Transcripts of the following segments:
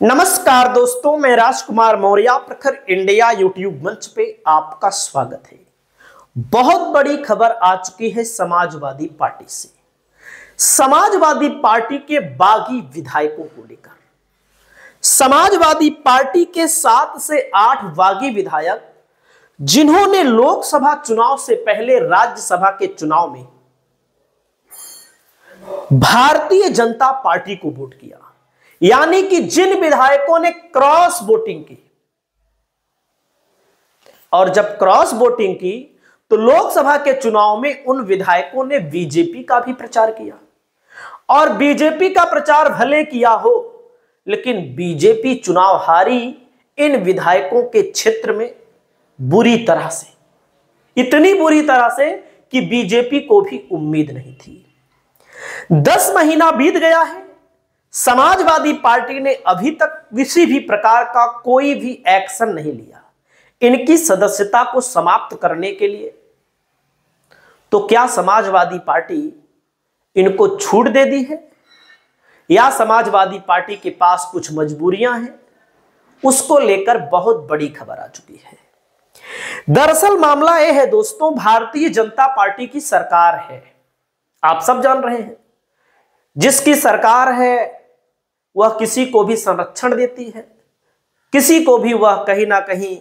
नमस्कार दोस्तों, मैं राजकुमार मौर्य प्रखर इंडिया यूट्यूब मंच पे आपका स्वागत है। बहुत बड़ी खबर आ चुकी है समाजवादी पार्टी से। समाजवादी पार्टी के बागी विधायकों को लेकर समाजवादी पार्टी के 7 से 8 बागी विधायक जिन्होंने लोकसभा चुनाव से पहले राज्यसभा के चुनाव में भारतीय जनता पार्टी को वोट किया, यानी कि जिन विधायकों ने क्रॉस वोटिंग की, और जब क्रॉस वोटिंग की तो लोकसभा के चुनाव में उन विधायकों ने बीजेपी का भी प्रचार किया। और बीजेपी का प्रचार भले किया हो, लेकिन बीजेपी चुनाव हारी इन विधायकों के क्षेत्र में बुरी तरह से, इतनी बुरी तरह से कि बीजेपी को भी उम्मीद नहीं थी। 10 महीना बीत गया है, समाजवादी पार्टी ने अभी तक किसी भी प्रकार का कोई भी एक्शन नहीं लिया इनकी सदस्यता को समाप्त करने के लिए। तो क्या समाजवादी पार्टी इनको छूट दे दी है, या समाजवादी पार्टी के पास कुछ मजबूरियां हैं? उसको लेकर बहुत बड़ी खबर आ चुकी है। दरअसल मामला यह है दोस्तों, भारतीय जनता पार्टी की सरकार है, आप सब जान रहे हैं। जिसकी सरकार है वह किसी को भी संरक्षण देती है, किसी को भी वह कहीं ना कहीं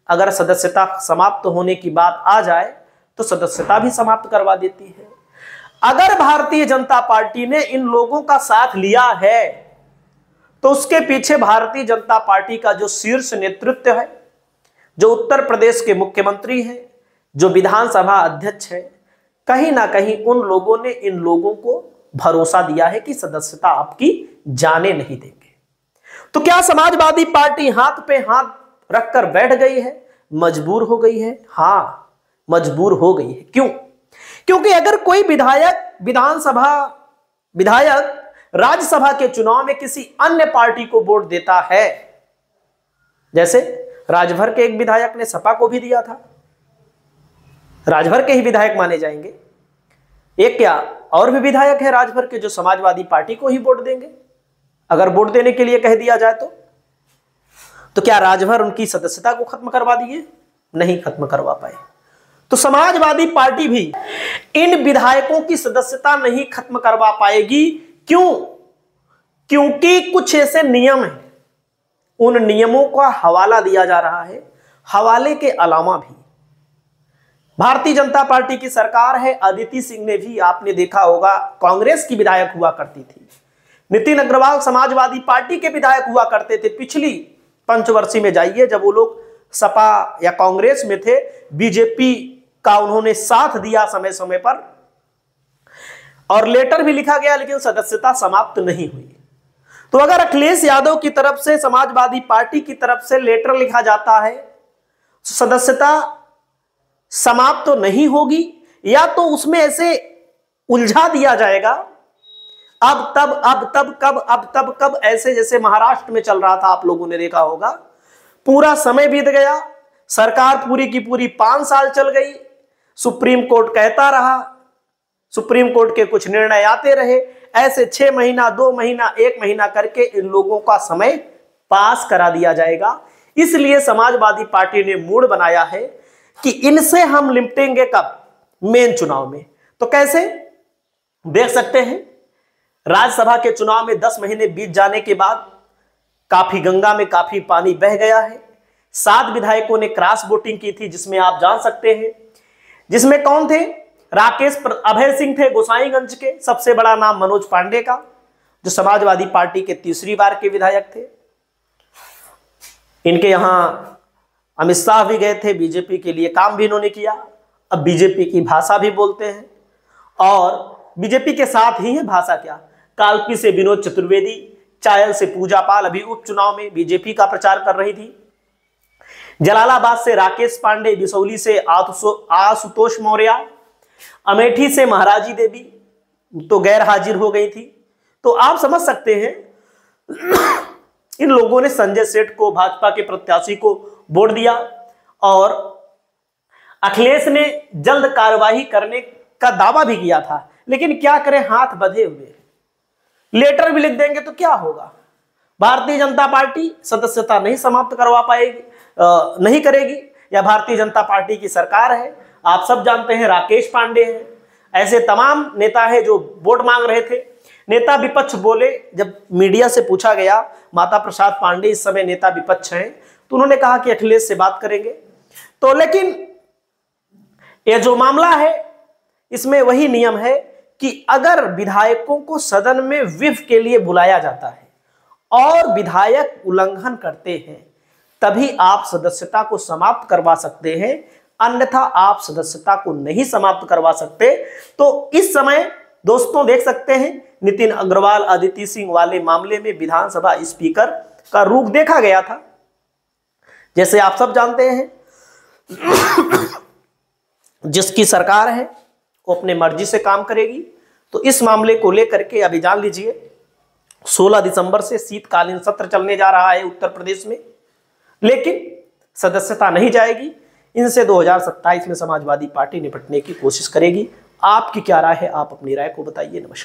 अगर सदस्यता समाप्त होने की बात आ जाए तो सदस्यता भी समाप्त करवा देती है। अगर भारतीय जनता पार्टी ने इन लोगों का साथ लिया है तो उसके पीछे भारतीय जनता पार्टी का जो शीर्ष नेतृत्व है, जो उत्तर प्रदेश के मुख्यमंत्री हैं, जो विधानसभा अध्यक्ष है, कहीं ना कहीं उन लोगों ने इन लोगों को भरोसा दिया है कि सदस्यता आपकी जाने नहीं देंगे। तो क्या समाजवादी पार्टी हाथ पे हाथ रखकर बैठ गई है, मजबूर हो गई है? हां, मजबूर हो गई है। क्यों? क्योंकि अगर कोई विधायक राज्यसभा के चुनाव में किसी अन्य पार्टी को वोट देता है, जैसे राजभर के एक विधायक ने सपा को भी दिया था, राजभर के ही विधायक माने जाएंगे। एक क्या और भी विधायक है राजभर के जो समाजवादी पार्टी को ही वोट देंगे, अगर वोट देने के लिए कह दिया जाए तो क्या राजभर उनकी सदस्यता को खत्म करवा दिए? नहीं खत्म करवा पाए। तो समाजवादी पार्टी भी इन विधायकों की सदस्यता नहीं खत्म करवा पाएगी। क्यों? क्योंकि कुछ ऐसे नियम हैं, उन नियमों का हवाला दिया जा रहा है। हवाले के अलावा भी भारतीय जनता पार्टी की सरकार है। अदिति सिंह ने भी, आपने देखा होगा, कांग्रेस की विधायक हुआ करती थी। नितिन अग्रवाल समाजवादी पार्टी के विधायक हुआ करते थे। पिछली पंचवर्षीय में जाइए, जब वो लोग सपा या कांग्रेस में थे, बीजेपी का उन्होंने साथ दिया समय समय पर, और लेटर भी लिखा गया, लेकिन सदस्यता समाप्त नहीं हुई। तो अगर अखिलेश यादव की तरफ से, समाजवादी पार्टी की तरफ से लेटर लिखा जाता है, सदस्यता समाप्त तो नहीं होगी, या तो उसमें ऐसे उलझा दिया जाएगा अब तब कब, ऐसे जैसे महाराष्ट्र में चल रहा था, आप लोगों ने देखा होगा। पूरा समय बीत गया, सरकार पूरी की पूरी 5 साल चल गई, सुप्रीम कोर्ट कहता रहा, सुप्रीम कोर्ट के कुछ निर्णय आते रहे, ऐसे 6 महीना, 2 महीना, 1 महीना करके इन लोगों का समय पास करा दिया जाएगा। इसलिए समाजवादी पार्टी ने मूड बनाया है कि इनसे हम निपटेंगे कब? मेन चुनाव में। तो कैसे? देख सकते हैं, राज्यसभा के चुनाव में 10 महीने बीत जाने के बाद काफी गंगा में काफी पानी बह गया है। 7 विधायकों ने क्रॉस वोटिंग की थी, जिसमें आप जान सकते हैं, जिसमें कौन थे? अभय सिंह थे गोसाईगंज के, सबसे बड़ा नाम मनोज पांडे का, जो समाजवादी पार्टी के तीसरी बार के विधायक थे। इनके यहां अमित शाह भी गए थे, बीजेपी के लिए काम भी इन्होंने किया। अब बीजेपी की भाषा भी बोलते हैं, और बीजेपी के साथ ही है भाषा क्या, कालपी से विनोद चतुर्वेदी, चायल से पूजा पाल अभी उपचुनाव में बीजेपी का प्रचार कर रही थी। जलालाबाद से राकेश पांडे, बिसौली से आशुतोष मौर्य, अमेठी से महाराजी देवी तो गैर हाजिर हो गई थी। तो आप समझ सकते हैं इन लोगों ने संजय सेठ को, भाजपा के प्रत्याशी को वोट दिया, और अखिलेश ने जल्द कार्यवाही करने का दावा भी किया था, लेकिन क्या करें, हाथ बंधे हुए। लेटर भी लिख देंगे तो क्या होगा? भारतीय जनता पार्टी सदस्यता नहीं समाप्त करवा पाएगी, नहीं करेगी, या भारतीय जनता पार्टी की सरकार है। आप सब जानते हैं राकेश पांडे हैं, ऐसे तमाम नेता है जो वोट मांग रहे थे। नेता विपक्ष बोले, जब मीडिया से पूछा गया माता प्रसाद पांडे इस समय नेता विपक्ष हैं, तो उन्होंने कहा कि अखिलेश से बात करेंगे। तो लेकिन ये जो मामला है इसमें वही नियम है कि अगर विधायकों को सदन में व्हिप के लिए बुलाया जाता है और विधायक उल्लंघन करते हैं तभी आप सदस्यता को समाप्त करवा सकते हैं, अन्यथा आप सदस्यता को नहीं समाप्त करवा सकते। तो इस समय दोस्तों देख सकते हैं नितिन अग्रवाल अदिति सिंह वाले मामले में विधानसभा स्पीकर का रुख देखा गया था। जैसे आप सब जानते हैं जिसकी सरकार है वो अपने मर्जी से काम करेगी। तो इस मामले को लेकर के अभी जान लीजिए 16 दिसंबर से शीतकालीन सत्र चलने जा रहा है उत्तर प्रदेश में, लेकिन सदस्यता नहीं जाएगी। इनसे 2027 में समाजवादी पार्टी निपटने की कोशिश करेगी। आपकी क्या राय है? आप अपनी राय को बताइए। नमस्कार।